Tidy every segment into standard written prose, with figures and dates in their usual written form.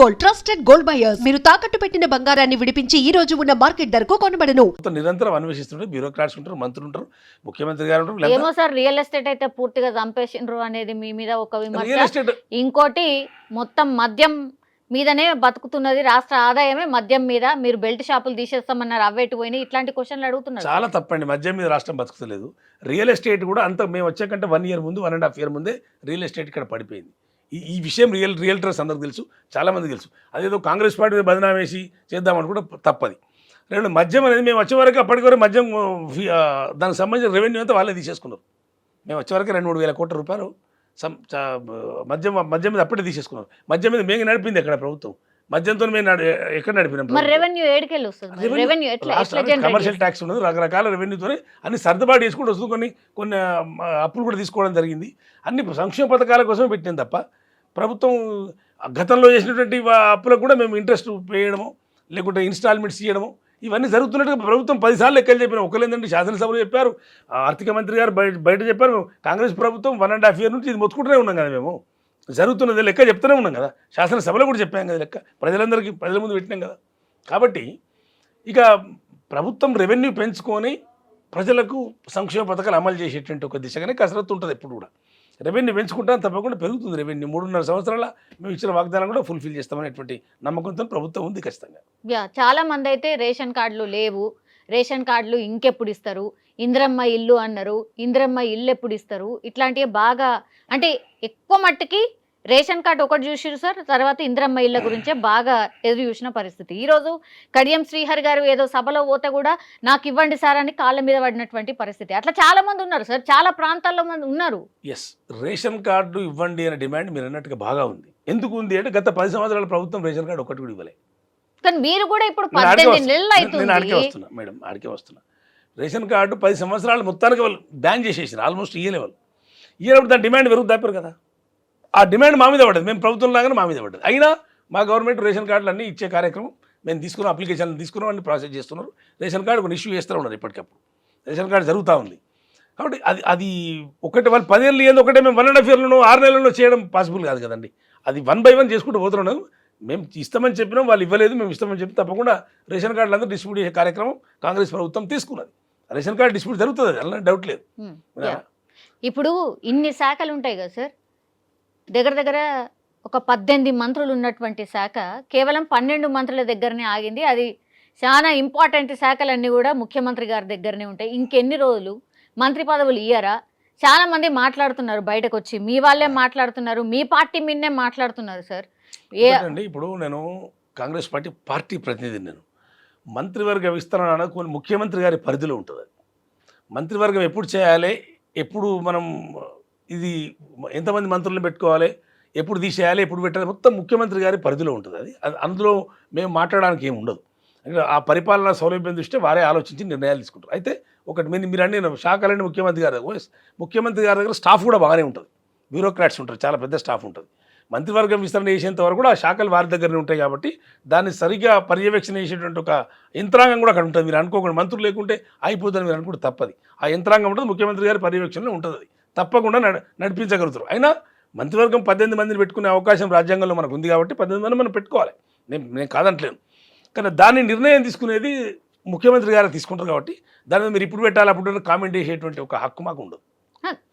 Gold, trusted gold buyers. మీరు తాకట్టు పెట్టిన బంగారాన్ని విడిపించి ఈ రోజు ఉన్న మార్కెట్ ధరకు కొనబడను. నిరంతరం అన్వేషిస్తుంటారు, బ్యూరోక్రాట్స్ ఉంటారు, మంత్రులు ఉంటారు, ముఖ్యమంత్రి గారు ఉంటారు. ఏమో సార్, రియల్ ఎస్టేట్ అయితే పూర్తిగా చంపేసిండ్రు అనేది మీ మీద ఒక రియల్ విమర్శ. ఎస్టేట్ ఇంకోటి మొత్తం మద్యం మీదనే బతుకుతున్నది, రాష్ట్ర ఆదాయమే మద్యం మీద. మీరు బెల్ట్ షాపులు తీసేస్తామన్నారు, అవేటి పోయినాయి, ఇట్లాంటి క్వశ్చన్లు అడుగుతున్నారు. చాలా తప్పండి. మద్యం మీద రాష్ట్రం బతుకుతలేదు. రియల్ ఎస్టేట్ కూడా అంత మేము వచ్చాకంటే 1 year ముందు 1.5 year ముందే రియల్ ఎస్టేట్ ఇక్కడ పడిపోయింది. ఈ విషయం రియల్టర్స్ అందరికి తెలుసు, చాలామంది తెలుసు. అదేదో కాంగ్రెస్ పార్టీ మీద బదనాం వేసి చేద్దామని కూడా తప్పది. రెండు మద్యం అనేది మేము వచ్చే వరకు అప్పటికి వరకు మద్యం దానికి సంబంధించిన రెవెన్యూ అంతా వాళ్ళే తీసేసుకున్నారు. మేము వచ్చే వరకు 2-3 వేల కోట్ల రూపాయలు మద్యం మీద అప్పుడే తీసేసుకున్నారు. మద్యం మీద మేము నడిపింది ఎక్కడ ప్రభుత్వం? మద్యంతో మేము ఎక్కడ నడిపినాం? మరి రెవెన్యూ ఏడికెళ్ళి వస్తుంది? రెవెన్యూ ఎట్లా కమర్షియల్ ట్యాక్స్ ఉన్నది, రకరకాల రెవెన్యూతోనే అన్ని సర్దుబాటు చేసుకుంటూ వస్తుంది. కొన్ని అప్పులు కూడా తీసుకోవడం జరిగింది. అన్ని సంక్షేమ పథకాల కోసమే పెట్టినాం తప్ప ప్రభుత్వం గతంలో చేసినటువంటి అప్పులకు కూడా మేము ఇంట్రెస్ట్ వేయడము, లేకుంటే ఇన్స్టాల్మెంట్స్ ఇవ్వడము, ఇవన్నీ జరుగుతున్నట్టుగా ప్రభుత్వం 10 సార్లు లెక్కలు చెప్పినాం. ఒకళ్ళేందంటే శాసనసభలో చెప్పారు, ఆర్థిక మంత్రి గారు బయట చెప్పారు. కాంగ్రెస్ ప్రభుత్వం 1.5 year నుంచి ఇది మొత్తుకుంటూనే ఉన్నాం కదా. మేము జరుగుతున్నది లెక్క చెప్తూనే ఉన్నాం కదా. శాసనసభలో కూడా చెప్పాం కదా లెక్క, ప్రజల ముందు పెట్టినాం కదా. కాబట్టి ఇక ప్రభుత్వం రెవెన్యూ పెంచుకొని ప్రజలకు సంక్షేమ పథకాలు అమలు చేసేటువంటి ఒక దిశగానే కసరత్తు ఉంటుంది. ఎప్పుడు కూడా రెవెన్యూ పెంచుకుంటాం, తప్పకుండా పెరుగుతుంది రెవెన్యూ. 3.5 సంవత్సరాల మేము ఇచ్చిన వాగ్దానం కూడా ఫుల్ఫిల్ చేస్తామనేటువంటి నమ్మకంతో ప్రభుత్వం ఉంది ఖచ్చితంగా. చాలా మంది అయితే రేషన్ కార్డులు లేవు, రేషన్ కార్డులు ఇంకెప్పుడు ఇస్తారు, ఇందిరమ్మ ఇల్లు అన్నారు, ఇందిరమ్మ ఇల్లు ఎప్పుడు ఇస్తారు, ఇట్లాంటివి బాగా అంటే ఎక్కువ మట్టుకి రేషన్ కార్డు ఒకటి చూసిరు సార్, తర్వాత ఇందిరమ్మ ఇళ్ళ గురించే బాగా ఎదురు చూసిన పరిస్థితి. ఈరోజు కడియం శ్రీహరి గారు ఏదో సభలో పోతే కూడా నాకు ఇవ్వండి సార్ అని కాళ్ళ మీద పడినటువంటి పరిస్థితి. అట్లా చాలా మంది ఉన్నారు సార్, చాలా ప్రాంతాల్లో మంది ఉన్నారు. ఎస్, రేషన్ కార్డు ఇవ్వండి అనే డిమాండ్ మీరు అన్నట్టుగా బాగా ఉంది. ఎందుకు ఉంది అంటే గత 10 సంవత్సరాల ప్రభుత్వం రేషన్ కార్డు ఒకటి కూడా ఇవ్వలేదు. కానీ మీరు కూడా ఇప్పుడు 18 నెలలు అవుతుంది. నేను ఆడికే వస్తున్నా. రేషన్ కార్డు 10 సంవత్సరాలు మొత్తానికి వాళ్ళు బ్యాన్ చేసేసారు, ఆల్మోస్ట్ ఇయ్యలేవాళ్ళు. ఇయ్యనప్పుడు దాని డిమాండ్ పెరుగు దాపారు కదా. ఆ డిమాండ్ మా మీద పడ్డది, మేము ప్రభుత్వం లాగానే మా మీద పడ్డది. అయినా మా గవర్నమెంట్ రేషన్ కార్డులు అన్నీ ఇచ్చే కార్యక్రమం మేము తీసుకున్నాం, అప్లికేషన్లు తీసుకున్నాం, అన్ని ప్రాసెస్ చేస్తున్నారు. రేషన్ కార్డు కొన్ని ఇష్యూ చేస్తూ ఉన్నారు ఎప్పటికప్పుడు. రేషన్ కార్డు జరుగుతూ ఉంది. కాబట్టి అది ఒకటి వాళ్ళు 10 ఏళ్ళు ఏంది ఒకటే మేము 1.5 yearలోనో 6 నెలల్లో చేయడం పాసిబుల్ కాదు కదండి. అది 1 by 1 చేసుకుంటూ పోతున్నాం. మేము ఇస్తామని చెప్పినాం, వాళ్ళు ఇవ్వలేదు, మేము ఇస్తామని చెప్పి తప్పకుండా రేషన్ కార్డులు అందరూ డిస్ట్రిబ్యూట్ చేసే కార్యక్రమం కాంగ్రెస్ ప్రభుత్వం తీసుకున్నది. రేషన్ కార్డు డిస్ట్రిబ్యూట్ జరుగుతుంది, అలా డౌట్ లేదు. ఇప్పుడు ఇన్ని శాఖలు ఉంటాయి కదా సార్, దగ్గర ఒక 18 మంత్రులు ఉన్నటువంటి శాఖ కేవలం 12 మంత్రుల దగ్గరనే ఆగింది. అది చాలా ఇంపార్టెంట్ శాఖలన్నీ కూడా ముఖ్యమంత్రి గారి దగ్గరనే ఉంటాయి. ఇంకెన్ని రోజులు మంత్రి పదవులు ఇయ్యారా? చాలా మంది మాట్లాడుతున్నారు, బయటకు వచ్చి మీ వాళ్ళే మాట్లాడుతున్నారు, మీ పార్టీ మీదనే మాట్లాడుతున్నారు సార్. అండి ఇప్పుడు నేను కాంగ్రెస్ పార్టీ ప్రతినిధిని. నేను మంత్రివర్గ విస్తరణ అనేది ముఖ్యమంత్రి గారి పరిధిలో ఉంటుంది. మంత్రివర్గం ఎప్పుడు చేయాలి, ఎప్పుడు మనం ఇది ఎంతమంది మంత్రులను పెట్టుకోవాలి, ఎప్పుడు తీసేయాలి, ఎప్పుడు పెట్టాలి, మొత్తం ముఖ్యమంత్రి గారి పరిధిలో ఉంటుంది. అది అందులో మేము మాట్లాడడానికి ఏమి ఉండదు. అంటే ఆ పరిపాలనా సౌలభ్యం దృష్ట్యా వారే ఆలోచించి నిర్ణయాలు తీసుకుంటారు. అయితే ఒకటి మీరు అన్ని శాఖలన్నీ ముఖ్యమంత్రి గారి దగ్గర స్టాఫ్ కూడా బాగానే ఉంటుంది, బ్యూరోక్రాట్స్ ఉంటారు, చాలా పెద్ద స్టాఫ్ ఉంటుంది. మంత్రివర్గం విస్తరణ చేసేంత వరకు కూడా ఆ శాఖలు వారి దగ్గరనే ఉంటాయి. కాబట్టి దాన్ని సరిగ్గా పర్యవేక్షణ చేసేటువంటి ఒక యంత్రాంగం కూడా అక్కడ ఉంటుంది. మీరు అనుకోకుండా మంత్రులు లేకుంటే అయిపోతుందని మీరు అనుకుంటే తప్పది. ఆ యంత్రాంగం ఉంటుంది, ముఖ్యమంత్రి గారి పర్యవేక్షణలో ఉంటుంది. అది తప్పకుండా నడిపించగలుగుతారు. అయినా మంత్రివర్గం 18 మందిని పెట్టుకునే అవకాశం రాజ్యాంగంలో మనకు ఉంది కాబట్టి 18 మంది మనం పెట్టుకోవాలి, నేను కాదంటలేను. కానీ దాన్ని నిర్ణయం తీసుకునేది ముఖ్యమంత్రి గారు తీసుకుంటారు. కాబట్టి దాని మీద మీరు ఇప్పుడు పెట్టాలి అప్పుడు కామెంట్ చేసేటువంటి ఒక హక్కు మాకు ఉండదు.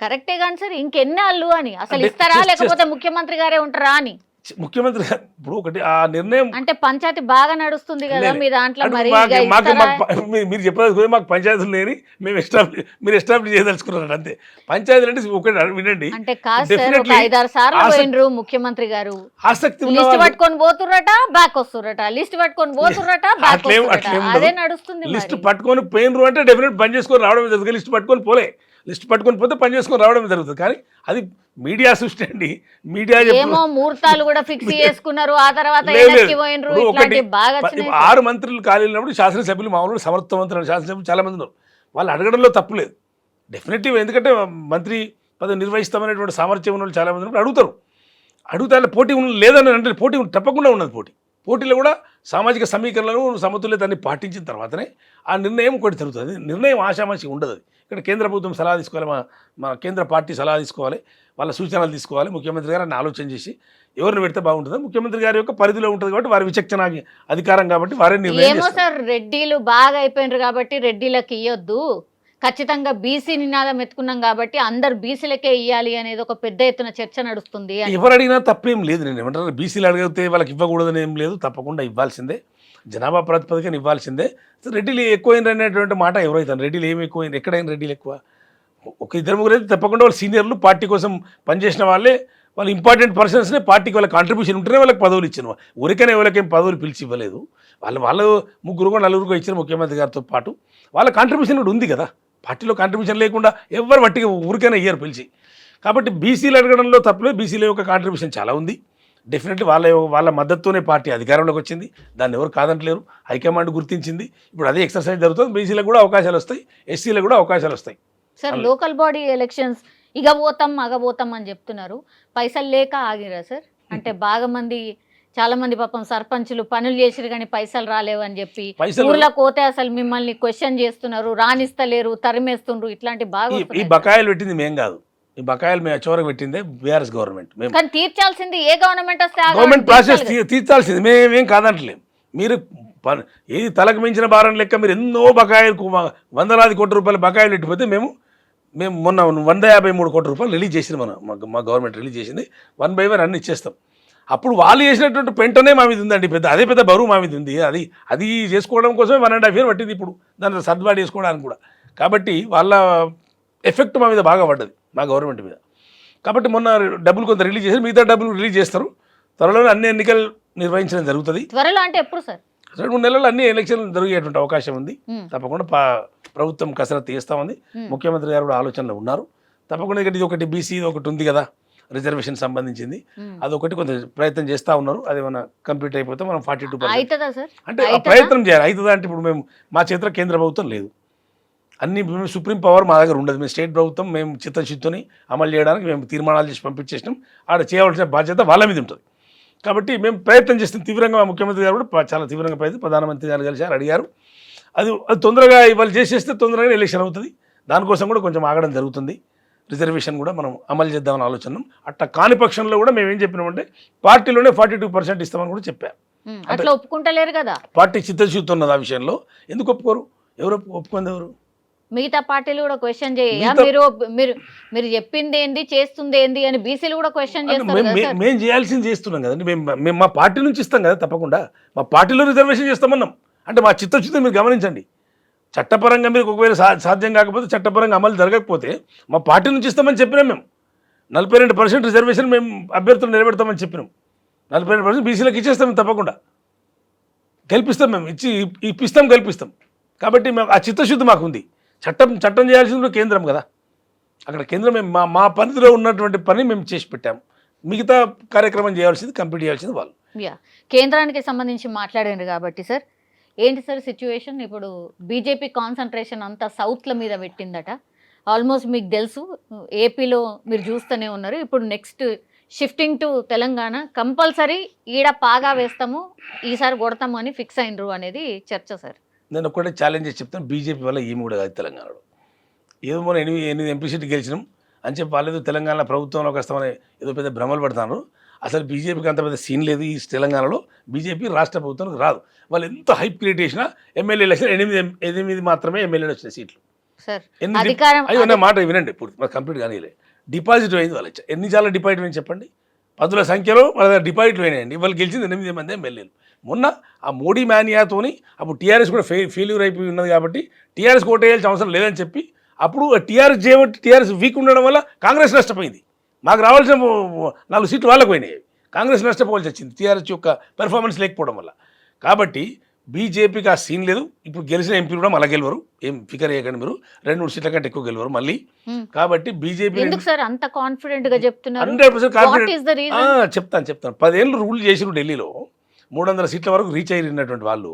కరెక్టే కానీ సార్, ఇంకెన్నాళ్ళు అని అసలు ఇస్తారా లేకపోతే ముఖ్యమంత్రి గారే ఉంటారా అని ముఖ్యమంత్రి గారు ఇప్పుడు ఒకటి ఆ నిర్ణయం అంటే పంచాయతీ బాగా నడుస్తుంది కదా మీ దాంట్లో, మరి మీరు చెప్పేది మాకు పంచాయతీలు లేని మీరు ఎస్టాబ్లిష్ చేయదలుచుకున్నారు అంతే. పంచాయతీలు అంటే ఒకటి వినండి, అంటే కాదు సార్, ఒక 5-6 సార్లు పోయినరు ముఖ్యమంత్రి గారు. ఆసక్తి లిస్ట్ పట్టుకొని పోతుర్రట, బ్యాక్ వస్తుర్రట, లిస్ట్ పట్టుకొని పోతుర్రట, బ్యాక్ వస్తుర్రట, అదే నడుస్తుంది. లిస్ట్ పట్టుకొని పోయినరు అంటే డెఫినెట్ పని చేసుకొని రావడం జరుగుతుంది. లిస్ట్ పట్టుకొని పోలే, లిస్ట్ పట్టుకొని పోతే పని చేసుకొని రావడం జరుగుతుంది. కానీ అది మీడియా సృష్టి అండి. మీడియా ఏమో ముహూర్తాలు కూడా ఫిక్స్ చేసుకున్నారు, ఆ తర్వాత 6 మంత్రులు ఖాళీ ఉన్నప్పుడు శాసనసభ్యులు మామూలు సమర్థవంతులు శాసనసభ్యులు చాలా మంది ఉన్నారు. వాళ్ళు అడగడంలో తప్పు లేదు డెఫినెట్లీ. ఎందుకంటే మంత్రి పదవి నిర్వహిస్తామనేటువంటి సామర్థ్యం ఉన్న వాళ్ళు చాలా మంది ఉన్నప్పుడు అడుగుతారు. పోటీ లేదని అంటే పోటీ తప్పకుండా ఉన్నది. పోటీలో కూడా సామాజిక సమీకరణలను సమతుల్యతని పాటించిన తర్వాతనే ఆ నిర్ణయం ఒకటి జరుగుతుంది. నిర్ణయం ఆశామాషి ఉండదు. అది ఇక్కడ కేంద్ర ప్రభుత్వం సలహా తీసుకోవాలి, మా కేంద్ర పార్టీ సలహా తీసుకోవాలి, వాళ్ళ సూచనలు తీసుకోవాలి. ముఖ్యమంత్రి గారు ఆలోచన చేసి ఎవరిని పెడితే బాగుంటుందో ముఖ్యమంత్రి గారి యొక్క పరిధిలో ఉంటుంది కాబట్టి వారి విచక్షణ అధికారం కాబట్టి వారే నిర్ణయం ఏమో చేస్తారు. సార్ రెడ్డిలు బాగా అయిపోయినారు కాబట్టి రెడ్డిలకు ఇవ్వద్దు, ఖచ్చితంగా బీసీ నినాదం ఎత్తుకున్నాం కాబట్టి అందరు బీసీలకే ఇవ్వాలి అనేది ఒక పెద్ద ఎత్తున చర్చ నడుస్తుంది అని. ఎవరు అడిగినా తప్పేం లేదు. నేను ఏమంటారు, బీసీలు అడిగితే వాళ్ళకి ఇవ్వకూడదని ఏం లేదు, తప్పకుండా ఇవ్వాల్సిందే, జనాభా ప్రాతిపదికన ఇవ్వాల్సిందే. రెడ్డిలు ఎక్కువైన అనేటువంటి మాట ఎవరైతే రెడ్డిలు ఏమి ఎక్కువైంది, ఎక్కడైనా రెడ్డిలు ఎక్కువ, ఒక ఇద్దరు ముగ్గురు అయితే తప్పకుండా వాళ్ళు సీనియర్లు, పార్టీ కోసం పనిచేసిన వాళ్ళే, వాళ్ళు ఇంపార్టెంట్ పర్సన్స్నే, పార్టీకి వాళ్ళ కాంట్రిబ్యూషన్ ఉంటేనే వాళ్ళకి పదవులు ఇచ్చిన, ఊరికనే వాళ్ళకేం పదవులు పిలిచి ఇవ్వలేదు. వాళ్ళు ముగ్గురుగో నలుగురుగో ఇచ్చిన ముఖ్యమంత్రి గారితో పాటు వాళ్ళ కాంట్రిబ్యూషన్ కూడా ఉంది కదా. పార్టీలో కాంట్రిబ్యూషన్ లేకుండా ఎవరు వట్టిగా ఊరికైనా ఇయ్యరు పిలిచి. కాబట్టి బీసీలు అడగడంలో తప్పలేదు, బీసీల యొక్క కాంట్రిబ్యూషన్ చాలా ఉంది. డెఫినెట్లీ వాళ్ళ మద్దతుతోనే పార్టీ అధికారంలోకి వచ్చింది, దాన్ని ఎవరు కాదంటలేరు, హైకమాండ్ గుర్తించింది. ఇప్పుడు అదే ఎక్సర్సైజ్ జరుగుతుంది, బీసీలకు కూడా అవకాశాలు వస్తాయి, ఎస్సీలకు కూడా అవకాశాలు వస్తాయి. సార్ లోకల్ బాడీ ఎలక్షన్స్ ఇక పోతాం అగబోతాం అని చెప్తున్నారు, పైసలు లేక ఆగిరా సార్? అంటే చాలా మంది పాపం సర్పంచులు పనులు చేసిరు కానీ పైసలు రాలేవు అని చెప్పి ఊర్లో పోతే అసలు మిమ్మల్ని క్వశ్చన్ చేస్తున్నారు, రానిస్తలేరు, తరిమేస్తుండ్రు, ఇట్లాంటి బాగా. ఈ బకాయిలు పెట్టింది మేం కాదు, ఈ బకాయిలు మేము చివరికి పెట్టిందే బీఆర్ఎస్ గవర్నమెంట్. మేము కానీ తీర్చాల్సింది ఏ గవర్నమెంట్ వస్తే గవర్నమెంట్ ప్రాసెస్ తీర్చాల్సింది, మేమేం కాదంటలేం. మీరు ఏది తలకు మించిన భారం లెక్క మీరు ఎన్నో బకాయిలు, వందలాది కోట్ల రూపాయల బకాయిలు పెట్టిపోతే మేము మొన్న 153 కోట్ల రూపాయలు రిలీజ్ చేసింది, మా గవర్నమెంట్ రిలీజ్ చేసింది. 1 by 1 అన్ని ఇచ్చేస్తాం. అప్పుడు వాళ్ళు చేసినటువంటి పెంటనే మా మీద ఉందండి, పెద్ద బరువు మా మీద ఉంది. అది చేసుకోవడం కోసమే 1.5 years పట్టింది ఇప్పుడు దాన్ని సర్దుబాటు చేసుకోవడానికి కూడా. కాబట్టి వాళ్ళ ఎఫెక్ట్ మా మీద బాగా పడ్డది, మా గవర్నమెంట్ మీద. కాబట్టి మొన్న డబ్బులు కొంత రిలీజ్ చేసి మిగతా డబ్బులు రిలీజ్ చేస్తారు. త్వరలోనే అన్ని ఎన్నికలు నిర్వహించడం జరుగుతుంది. త్వరలో అంటే ఎప్పుడు సార్? 2-3 నెలలు అన్ని ఎలక్షన్లు జరిగేటువంటి అవకాశం ఉంది. తప్పకుండా ప్రభుత్వం కసరత్తు చేస్తూ ఉంది, ముఖ్యమంత్రి గారు కూడా ఆలోచనలో ఉన్నారు. తప్పకుండా ఇది ఒకటి బీసీ ఒకటి ఉంది కదా రిజర్వేషన్ సంబంధించింది, అదొకటి కొంత ప్రయత్నం చేస్తూ ఉన్నారు. అది మన కంప్లీట్ అయిపోతే మనం 42% అంటే ప్రయత్నం చేయాలి. అవుతుందా అంటే ఇప్పుడు మేము మా చేతిలో కేంద్ర ప్రభుత్వం లేదు, అన్ని మేము సుప్రీం పవర్ మా దగ్గర ఉండదు. మేము స్టేట్ ప్రభుత్వం మేము చిత్తశుద్ధిని అమలు చేయడానికి మేము తీర్మానాలు చేసి పంపించేసినాం. ఆడ చేయవలసిన బాధ్యత వాళ్ళ మీద ఉంటుంది. కాబట్టి మేము ప్రయత్నం చేస్తాం తీవ్రంగా. మా ముఖ్యమంత్రి గారు కూడా చాలా తీవ్రంగా ప్రయత్నం, ప్రధానమంత్రి గారు కలిశారు, అడిగారు. అది తొందరగా ఇవాళ చేసేస్తే తొందరగా ఎలక్షన్ అవుతుంది. దానికోసం కూడా కొంచెం ఆగడం జరుగుతుంది. రిజర్వేషన్ కూడా మనం అమలు చేద్దామని ఆలోచన. అట్లా కాని పక్షంలో కూడా మేము ఏం చెప్పినామంటే పార్టీలోనే 42% ఇస్తామని కూడా చెప్పారు. అట్లా ఒప్పుకుంటలేరు కదా, పార్టీ చిత్తశుద్ధి ఉన్నది ఆ విషయంలో. ఎందుకు ఒప్పుకోరు? ఎవరు ఒప్పుకుంది? ఎవరు? మిగతా పార్టీలు కూడా క్వశ్చన్ చేయ, మీరు చెప్పింది ఏంది, చేస్తుంది ఏంది అని బీసీలు కూడా క్వశ్చన్ చేస్తారు. మేము చేయాల్సింది చేస్తున్నాం కదండి. మేము మా పార్టీ నుంచి ఇస్తాం కదా, తప్పకుండా మా పార్టీలో రిజర్వేషన్ చేస్తామన్నాం. అంటే మా చిత్తశుద్ధి మీరు గమనించండి. చట్టపరంగా మీరు ఒకవేళ సాధ్యం కాకపోతే, చట్టపరంగా అమలు జరగకపోతే మా పార్టీ నుంచి ఇస్తామని చెప్పినాం. మేము 42% రిజర్వేషన్ మేము అభ్యర్థులు నిలబెడతామని చెప్పినాం. 42% బీసీలకు ఇచ్చేస్తాం, తప్పకుండా గెలిపిస్తాం, మేము ఇప్పిస్తాం, గెలిపిస్తాం. కాబట్టి మేము ఆ చిత్తశుద్ధి మాకు ఉంది. చట్టం చేయాల్సింది కేంద్రం కదా. అక్కడ కేంద్రం మేము మా పరిధిలో ఉన్నటువంటి పని మేము చేసి పెట్టాము. మిగతా కార్యక్రమం చేయాల్సింది, కంప్లీట్ చేయాల్సింది వాళ్ళు. కేంద్రానికి సంబంధించి మాట్లాడారు కాబట్టి సార్, ఏంటి సార్ సిచ్యువేషన్? ఇప్పుడు బీజేపీ కాన్సన్ట్రేషన్ అంతా సౌత్ల మీద పెట్టిందట. ఆల్మోస్ట్ మీకు తెలుసు, ఏపీలో మీరు చూస్తూనే ఉన్నారు. ఇప్పుడు next shifting to Telangana, compulsory ఈడ పాగా వేస్తాము, ఈసారి కొడతాము అని ఫిక్స్ అయినరు అనేది చర్చ సార్. నేను ఒక్కటే ఛాలెంజ్ చేసి చెప్తాను, బీజేపీ వల్ల ఏమి కూడా కాదు తెలంగాణలో. ఏదో మనం 8 ఎంపీ సీట్లు గెలిచినాం అని చెప్పి వాళ్ళేదో తెలంగాణ ప్రభుత్వంలోకి వస్తామని ఏదో పెద్ద భ్రమలు పడతారు. అసలు బీజేపీకి అంత పెద్ద సీన్ లేదు ఈ తెలంగాణలో. బీజేపీ రాష్ట్ర ప్రభుత్వానికి రాదు. వాళ్ళు ఎంత హైప్ క్రియేట్ చేసినా ఎమ్మెల్యే ఎలక్షన్ 8 మాత్రమే ఎమ్మెల్యేలు వచ్చిన సీట్లు. అయ్యో నా మాట వినండి, ఇప్పుడు మాకు కంప్లీట్ కానీ డిపాజిట్ అయింది వాళ్ళు. ఎన్ని చాలా డిపాజిట్ అయింది చెప్పండి? 10ల సంఖ్యలో వాళ్ళ డిపాజిట్లు అయినాయండి. వాళ్ళు గెలిచింది 8 మంది ఎమ్మెల్యేలు. మొన్న ఆ మోడీ మానియాతోని అప్పుడు టీఆర్ఎస్ కూడా ఫెయిల్యూర్ అయిపోయి ఉన్నది కాబట్టి టీఆర్ఎస్ ఓటేయాల్సిన అవసరం లేదని చెప్పి అప్పుడు టీఆర్ఎస్ వీక్ ఉండడం వల్ల కాంగ్రెస్ నష్టపోయింది. మాకు రావాల్సిన 4 సీట్లు వాళ్ళకు పోయినాయి. కాంగ్రెస్ నష్టపోవాల్సి వచ్చింది టీఆర్ఎస్ యొక్క పెర్ఫార్మెన్స్ లేకపోవడం వల్ల. కాబట్టి బీజేపీకి ఆ సీన్ లేదు. ఇప్పుడు గెలిచిన ఎంపీలు కూడా మళ్ళీ గెలవరు, ఏం ఫికర్ చేయకండి మీరు. 2-3 సీట్ల కంటే ఎక్కువ గెలవరు మళ్ళీ. కాబట్టి బీజేపీ 100% కాన్ఫిడెంట్. చెప్తాను. 10 ఏళ్ళు రూల్ చేసిన ఢిల్లీలో 300 సీట్ల వరకు రీచ్ అయినటువంటి వాళ్ళు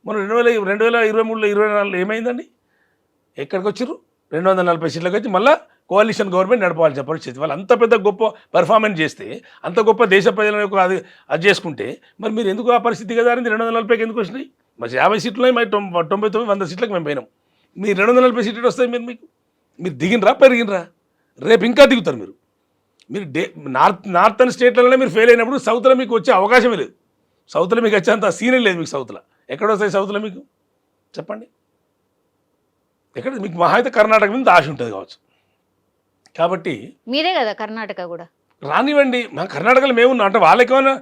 మనం 2023లో 24 ఏమైందండి? ఎక్కడికి వచ్చారు? 240 సీట్లకు వచ్చి మళ్ళీ కోalition గవర్నమెంట్ నడపాల్సిన పరిస్థితి. వాళ్ళు అంత పెద్ద గొప్ప పెర్ఫార్మెన్స్ చేస్తే, అంత గొప్ప దేశ ప్రజలకు అది చేసుకుంటే మరి మీరు ఎందుకు ఆ పరిస్థితి కదా? 240కి ఎందుకు వచ్చినాయి? మరి 50 సీట్లు మరి 99, 100 సీట్లకు మేము పోయినాం. మీరు 240 సీట్లు వస్తాయి. మీరు దిగినరా, పెరిగినరా? రేపు ఇంకా దిగుతారు. మీరు నార్థన్ స్టేట్లలోనే మీరు ఫెయిల్ అయినప్పుడు సౌత్లో మీకు వచ్చే అవకాశమే లేదు. సౌత్లో మీకు వచ్చేంత సీనియర్ లేదు మీకు సౌత్లో. ఎక్కడ వస్తాయి సౌత్లో మీకు చెప్పండి? ఎక్కడ మీకు మహా అయితే కర్ణాటక మీద ఆశ ఉంటుంది కావచ్చు. కాబట్టి మీరే కదా కర్ణాటక కూడా. రానివ్వండి, మా కర్ణాటకలో మేము ఉన్నాం అంటే వాళ్ళకి ఏమైనా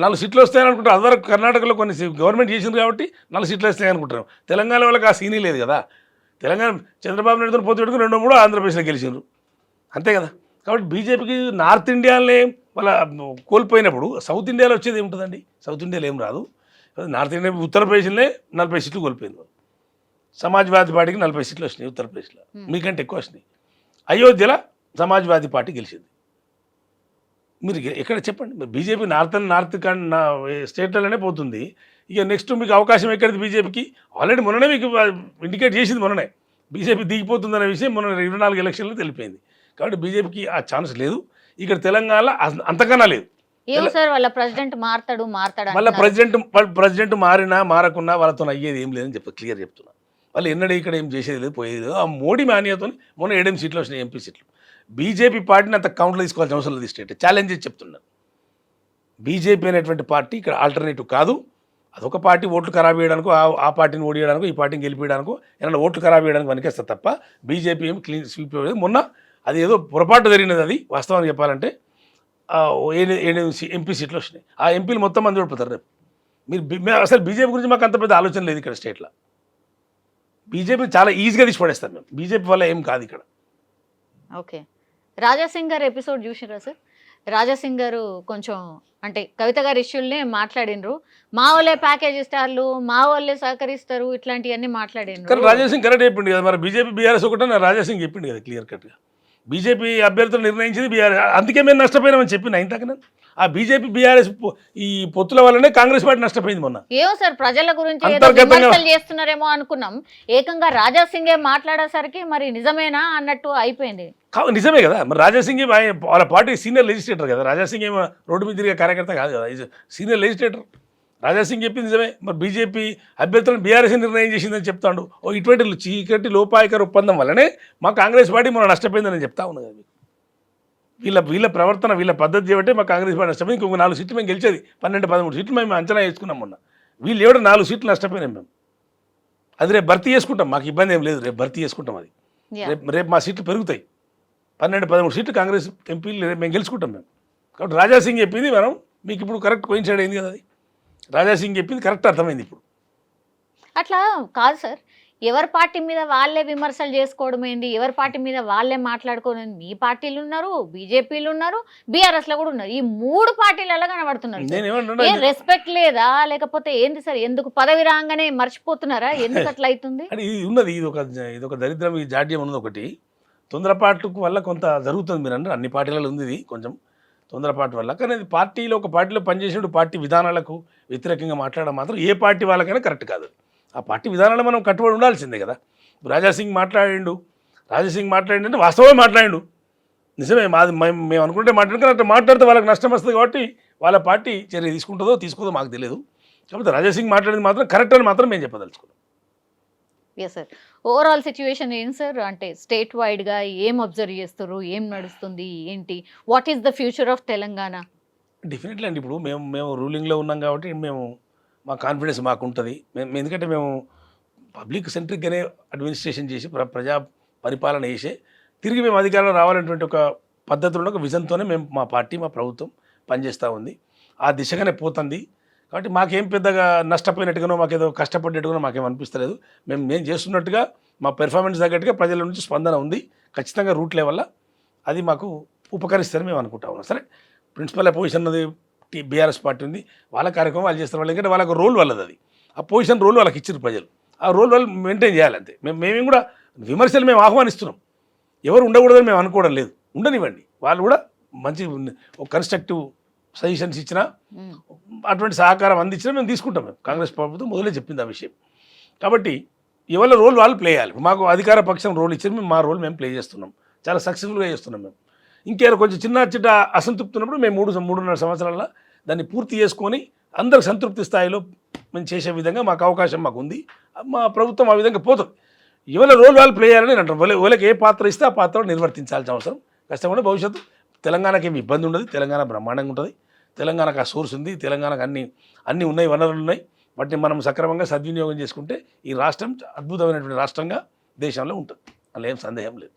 4 సీట్లు వస్తాయని అనుకుంటారు. అదివరకు కర్ణాటకలో కొన్ని గవర్నమెంట్ చేసింది కాబట్టి 4 సీట్లు వస్తాయని అనుకుంటారు. తెలంగాణ వాళ్ళకి ఆ సీనీ లేదు కదా. తెలంగాణ చంద్రబాబు నాయుడుతో పోటీ పెట్టుకుని 2-3 ఆంధ్రప్రదేశ్లో గెలిచారు అంతే కదా. కాబట్టి బీజేపీకి నార్త్ ఇండియాలోనే వాళ్ళ కోల్పోయినప్పుడు సౌత్ ఇండియాలో వచ్చేది ఏముంటుందండి? సౌత్ ఇండియాలో ఏం రాదు. నార్త్ ఇండియా ఉత్తరప్రదేశ్లోనే 40 సీట్లు కోల్పోయింది. సమాజ్వాదీ పార్టీకి 40 సీట్లు వచ్చినాయి ఉత్తరప్రదేశ్లో, మీకంటే ఎక్కువ వచ్చినాయి. అయోధ్యలో సమాజ్వాదీ పార్టీ గెలిచింది. మీరు ఎక్కడ చెప్పండి? మరి బీజేపీ నార్త్ స్టేట్లలోనే పోతుంది. ఇక నెక్స్ట్ మీకు అవకాశం ఎక్కడిది బీజేపీకి? ఆల్రెడీ మొన్ననే మీకు ఇండికేట్ చేసింది. మొన్ననే బీజేపీ దిగిపోతుందనే విషయం మొన్న 24 ఎలక్షన్లో తెలిపోయింది. కాబట్టి బీజేపీకి ఆ ఛాన్స్ లేదు. ఇక్కడ తెలంగాణలో అంతకన్నా లేదు. ఏమో సార్ వాళ్ళ ప్రెసిడెంట్ మారతాడు వాళ్ళ ప్రెసిడెంట్ మారినా మారకున్నా వాళ్ళతో అయ్యేది ఏం లేదని క్లియర్ చెప్తున్నా. వాళ్ళు ఎన్నడూ ఇక్కడ ఏం చేసేది లేదు, పోయేది లేదు. ఆ మోడీ మానియాతో మొన్న 7 సీట్లు వచ్చినాయి, ఎంపీ సీట్లు. బీజేపీ పార్టీని అంత కౌంట్లో తీసుకోవాల్సిన అవసరం లేదు. స్టేట్ ఛాలెంజ్ చేసి చెప్తున్నాను. బీజేపీ అనేటువంటి పార్టీ ఇక్కడ ఆల్టర్నేటివ్ కాదు. అదొక పార్టీ ఓట్లు ఖరాబ్ చేయడానికి, ఆ పార్టీని ఓడియడానికి, ఈ పార్టీని గెలిపించడానికి, ఏమైనా ఓట్లు ఖరాబ్ చేయడానికి వనికేస్తారు తప్ప బీజేపీ ఏమి క్లీన్ స్వీప్ అయ్యేది. మొన్న అది ఏదో పొరపాటు జరిగినది. అది వాస్తవానికి చెప్పాలంటే 7 ఎంపీ సీట్లు వచ్చినాయి. ఆ ఎంపీలు మొత్తం మంది ఓడిపోతారు రేపు. మీరు అసలు బీజేపీ గురించి మాకు అంత పెద్ద ఆలోచన లేదు ఇక్కడ స్టేట్లో. బీజేపీ చాలా ఈజీగా తీసి పడేస్తాం మేము. బీజేపీ వల్ల ఏం కాదు ఇక్కడ. ఓకే, రాజాసింగ్ గారు ఎపిసోడ్ చూసిరా సార్? రాజాసింగ్ గారు కొంచెం అంటే కవిత గారి ఇష్యూలనే మాట్లాడినరు. మా వాళ్ళే ప్యాకేజ్ ఇస్తారు, మా వాళ్ళే సహకరిస్తారు, ఇట్లాంటివన్నీ మాట్లాడినరు. కానీ రాజాసింగ్ కరెక్ట్ చెప్పిండు కదా. మరి బీజేపీ బీఆర్ఎస్ ఒకటే రాజాసింగ్ చెప్పిండు కదా క్లియర్ కట్గా. బీజేపీ అభ్యర్థులు నిర్ణయించింది బీఆర్ఎస్. అందుకే మేము నష్టపోయినామని చెప్పిన ఇంతక నేను. ఆ బీజేపీ బీఆర్ఎస్ ఈ పొత్తుల వల్లనే కాంగ్రెస్ పార్టీ నష్టపోయింది మొన్న. ఏమో సార్ ప్రజల గురించి ఏదో విమర్శలు చేస్తున్నారేమో అనుకున్నాం. ఏకంగా రాజాసింగే మాట్లాడేసరికి మరి నిజమేనా అన్నట్టు అయిపోయింది. నిజమే కదా. మరి రాజాసింగ్ వాళ్ళ పార్టీ సీనియర్ లెజిస్లేటర్ కదా. రాజాసింగ్ ఏమో రోడ్డు మీద తిరిగే కార్యకర్త కాదు కదా, సీనియర్ లెజిస్లేటర్. రాజాసింగ్ చెప్పింది నిజమే. మరి బీజేపీ అభ్యర్థులను బీఆర్ఎస్ నిర్ణయం చేసిందని చెప్తాడు. ఇటువంటి చీకటి లోపాయకర ఒప్పందం వల్లనే మా కాంగ్రెస్ పార్టీ మనం నష్టపోయిందని చెప్తా ఉన్నది. అది వీళ్ళ ప్రవర్తన, వీళ్ళ పద్ధతి చేయబట్టే మా కాంగ్రెస్ పార్టీ నష్టపోయింది. ఇంకొక 4 సీట్లు మేము గెలిచేది, 12-13 సీట్లు మేము అంచనా వేసుకున్నాం మొన్న. వీళ్ళు ఎవడో 4 సీట్లు నష్టపోయినాం మేము. అది రేపు భర్తీ చేసుకుంటాం, మాకు ఇబ్బంది ఏం లేదు. రేపు భర్తీ చేసుకుంటాం. అది రేపు మా సీట్లు పెరుగుతాయి. 12-13 సీట్లు కాంగ్రెస్ ఎంపీలు మేము గెలుచుకుంటాం మేము. కాబట్టి రాజాసింగ్ చెప్పింది మనం మీకు ఇప్పుడు కరెక్ట్ కోయిన్సైడ్ అయింది కదా. అది రాజాసింగ్ చెప్పింది కరెక్ట్ అర్థమైంది ఇప్పుడు. అట్లా కాదు సార్, ఎవరి పార్టీ మీద వాళ్ళే విమర్శలు చేసుకోవడం ఏంది, ఎవరి పార్టీ మీద వాళ్ళే మాట్లాడుకోవడం. మీ పార్టీలు ఉన్నారు, బీజేపీలు ఉన్నారు, బీఆర్ఎస్ లో కూడా ఉన్నారు. ఈ 3 పార్టీలలో కనబడుతున్నారు. ఏ రెస్పెక్ట్ లేదా లేకపోతే ఏంది సార్? ఎందుకు పదవి రాగానే మర్చిపోతున్నారా? ఎందుకు అట్లా అవుతుంది? ఇది ఉన్నది, ఇది ఒక దరిద్రం, ఈ జాడ్యం ఉన్నది. ఒకటి తొందరపాటు వల్ల కొంత జరుగుతుంది. మీరు అంటే అన్ని పార్టీలలో ఉంది ఇది కొంచెం తొందరపాటు వల్ల. కానీ అది పార్టీలో ఒక పార్టీలో పనిచేసినప్పుడు పార్టీ విధానాలకు వ్యతిరేకంగా మాట్లాడడం మాత్రం ఏ పార్టీ వాళ్ళకైనా కరెక్ట్ కాదు. ఆ పార్టీ విధానాలు మనం కట్టుబడి ఉండాల్సిందే కదా. రాజాసింగ్ మాట్లాడిండు అంటే వాస్తవమే మాట్లాడిండు, నిజమే. మేము అనుకుంటే మాట్లాడుకుని మాట్లాడితే వాళ్ళకి నష్టం వస్తుంది. కాబట్టి వాళ్ళ పార్టీ చర్య తీసుకుంటుందో తీసుకోదో మాకు తెలియదు. కాబట్టి రాజాసింగ్ మాట్లాడింది మాత్రం కరెక్ట్ అని మాత్రం మేము చెప్పదలుచుకున్నాం. ఎస్ సార్, ఓవరాల్ సిచ్యువేషన్ ఏంటి సార్? అంటే స్టేట్ వైడ్గా ఏం అబ్జర్వ్ చేస్తారు, ఏం నడుస్తుంది, ఏంటి, what is the future of Telangana? Definitely అండి. ఇప్పుడు మేము రూలింగ్లో ఉన్నాం కాబట్టి మా కాన్ఫిడెన్స్ మాకు ఉంటుంది. ఎందుకంటే మేము పబ్లిక్ సెంట్రిక్గానే అడ్మినిస్ట్రేషన్ చేసి ప్రజా పరిపాలన చేసే తిరిగి మేము అధికారంలో రావాలనేటువంటి ఒక పద్ధతిలో ఒక విజన్తోనే మా పార్టీ, మా ప్రభుత్వం పనిచేస్తూ ఉంది. ఆ దిశగానే పోతుంది. కాబట్టి మాకేం పెద్దగా నష్టపోయినట్టుగానో, మాకేదో కష్టపడ్డట్టుగానో మాకేం అనిపిస్తలేదు. మేము చేస్తున్నట్టుగా మా పెర్ఫార్మెన్స్ తగ్గట్టుగా ప్రజల నుంచి స్పందన ఉంది. ఖచ్చితంగా రూట్ లెవెల్లో అది మాకు ఉపకరిస్తారని మేము అనుకుంటా ఉన్నాం. సరే, ప్రిన్సిపల్ పొజిషన్ ఉన్నది బీఆర్ఎస్ పార్టీ ఉంది, వాళ్ళ కార్యక్రమం వాళ్ళు చేస్తారు. వాళ్ళు ఎందుకంటే వాళ్ళకి రోల్ వాళ్ళది. అది ఆ పొజిషన్ రోల్ వాళ్ళకి ఇచ్చారు ప్రజలు. ఆ రోల్ వాళ్ళు మెయింటైన్ చేయాలంతే. మేమేం కూడా విమర్శలు మేము ఆహ్వానిస్తున్నాం. ఎవరు ఉండకూడదని మేము అనుకోవడం లేదు. ఉండనివ్వండి, వాళ్ళు కూడా మంచి కన్స్ట్రక్టివ్ సజెషన్స్ ఇచ్చినా, అటువంటి సహకారం అందించినా మేము తీసుకుంటాం. మేము కాంగ్రెస్ ప్రభుత్వం మొదలే చెప్పింది ఆ విషయం. కాబట్టి ఎవరి రోల్ వాళ్ళు ప్లే చేయాలి. మాకు అధికార పక్షం రోల్ ఇచ్చి మా రోల్ మేము ప్లే చేస్తున్నాం, చాలా సక్సెస్ఫుల్గా చేస్తున్నాం. మేము ఇంకేదో కొంచెం చిన్న అసంతృప్తి ఉన్నప్పుడు మేము 3.5 సంవత్సరాల దాన్ని పూర్తి చేసుకొని అందరికి సంతృప్తి స్థాయిలో మేము చేసే విధంగా మాకు అవకాశం మాకు ఉంది. మా ప్రభుత్వం ఆ విధంగా పోతుంది. ఎవరి రోల్ వాళ్ళు ప్లే చేయాలని అంటారు. వాళ్ళకి ఏ పాత్ర ఇస్తే ఆ పాత్రను నిర్వర్తించాల్సిన అవసరం ఖచ్చితంగా భవిష్యత్తు తెలంగాణకి ఏమి ఇబ్బంది ఉండదు, తెలంగాణ బ్రహ్మాండంగా ఉంటుంది, తెలంగాణకు ఆ సోర్స్ ఉంది, తెలంగాణకు అన్నీ ఉన్నాయి, వనరులు ఉన్నాయి. వాటిని మనం సక్రమంగా సద్వినియోగం చేసుకుంటే ఈ రాష్ట్రం అద్భుతమైనటువంటి రాష్ట్రంగా దేశంలో ఉంటుంది, అందులో ఏం సందేహం లేదు.